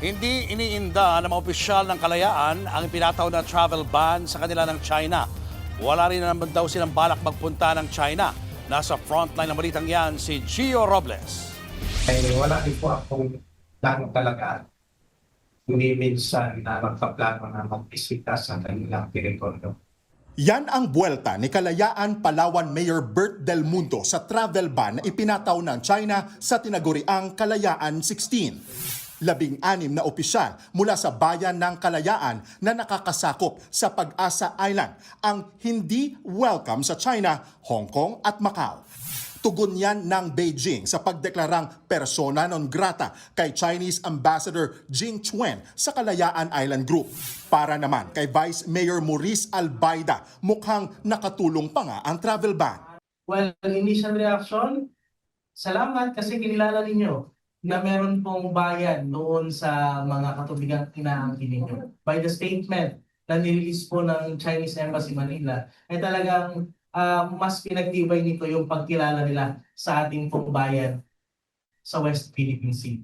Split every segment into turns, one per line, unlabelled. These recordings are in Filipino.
Hindi iniinda ng mga opisyal ng kalayaan ang pinataw na travel ban sa kanila ng China. Wala rin naman daw silang balak magpunta ng China. Nasa frontline ng balitang yan si Gio Robles.
Wala din po akong plano talaga. Hindi minsan na magpaplano na mag-bisita sa kanilang teritoryo.
Yan ang buwelta ni Kalayaan Palawan Mayor Bert Del Mundo sa travel ban na ipinataw ng China sa tinaguriang Kalayaan 16. 16 na opisyal mula sa bayan ng Kalayaan na nakakasakop sa Pag-asa Island ang hindi welcome sa China, Hong Kong at Macau. Tugon yan ng Beijing sa pagdeklarang persona non grata kay Chinese Ambassador Jing Chuen sa Kalayaan Island Group. Para naman kay Vice Mayor Maurice Albaida, mukhang nakatulong pa nga ang travel ban.
Well, initial reaction, salamat kasi kinilala ninyo na meron pong bayan noon sa mga katubigang inaangkin ninyo. By the statement na nirelease po ng Chinese Embassy Manila, ay talagang mas pinagtibay nito yung pagkilala nila sa ating pong bayan sa West Philippine Sea.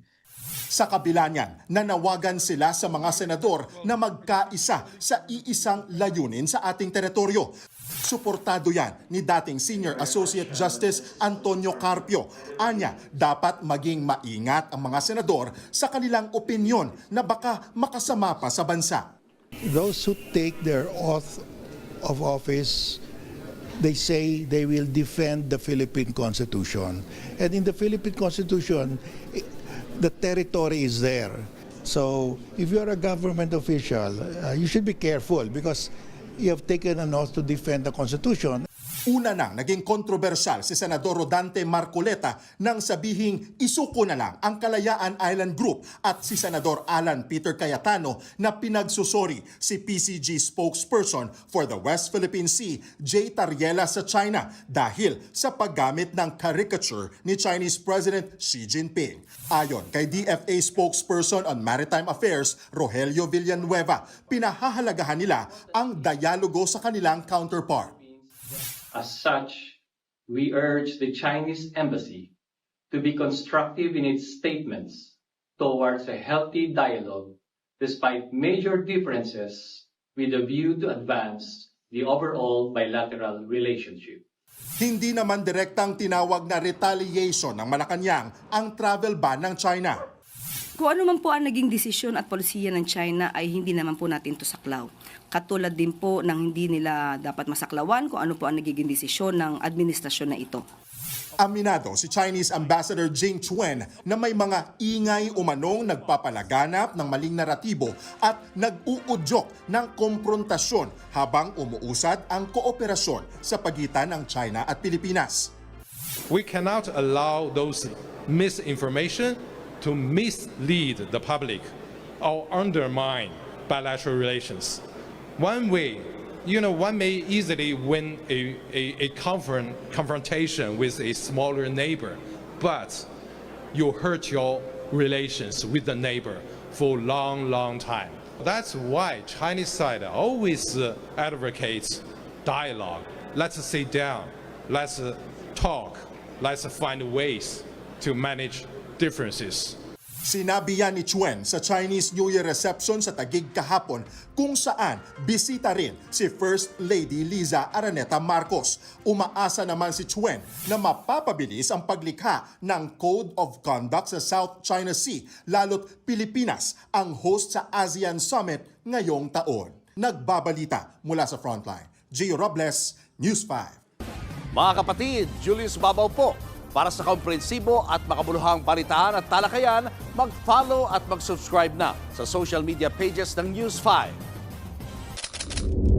Sa kabila niyan, nanawagan sila sa mga senador na magkaisa sa iisang layunin sa ating teritoryo. Suportado yan ni dating Senior Associate Justice Antonio Carpio. Anya, dapat maging maingat ang mga senador sa kanilang opinyon na baka makasama pa sa bansa.
Those who take their oath of office, they say they will defend the Philippine Constitution. And in the Philippine Constitution, the territory is there. So if you're a government official, you should be careful because you have taken an oath to defend the Constitution.
Una nang naging kontrobersyal si Senador Rodante Marcoleta nang sabihing isuko na lang ang Kalayaan Island Group at si Senador Alan Peter Cayetano na pinagsusori si PCG spokesperson for the West Philippine Sea, Jay Tariela sa China dahil sa paggamit ng caricature ni Chinese President Xi Jinping. Ayon kay DFA spokesperson on Maritime Affairs, Rogelio Villanueva, pinahahalagahan nila ang dialogo sa kanilang counterpart.
As such, we urge the Chinese Embassy to be constructive in its statements towards a healthy dialogue despite major differences with a view to advance the overall bilateral relationship.
Hindi naman direktang tinawag na retaliation ng Malacanang ang travel ban ng China.
Kung ano man po ang naging desisyon at polisiya ng China ay hindi naman po natin to saklaw. Katulad din po ng hindi nila dapat masaklawan kung ano po ang nagiging desisyon ng administrasyon na ito.
Aminado si Chinese Ambassador Jing Chuen na may mga ingay umanong nagpapalaganap ng maling naratibo at nag-uudyok ng komprontasyon habang umuusad ang kooperasyon sa pagitan ng China at Pilipinas.
We cannot allow those misinformation to mislead the public or undermine bilateral relations. One way, one may easily win a confrontation with a smaller neighbor, but you hurt your relations with the neighbor for a long, long time. That's why Chinese side always advocates dialogue. Let's sit down, let's talk, let's find ways to manage differences.
Sinabi yan ni Chuen sa Chinese New Year reception sa Taguig kahapon kung saan bisita rin si First Lady Liza Araneta Marcos. Umaasa naman si Chuen na mapapabilis ang paglikha ng Code of Conduct sa South China Sea lalo't Pilipinas ang host sa ASEAN Summit ngayong taon. Nagbabalita mula sa Frontline, Gio Robles, News 5.
Mga kapatid, Julius Babaw po. Para sa komprehensibo at makabuluhang balitaan at talakayan, mag-follow at mag-subscribe na sa social media pages ng News 5.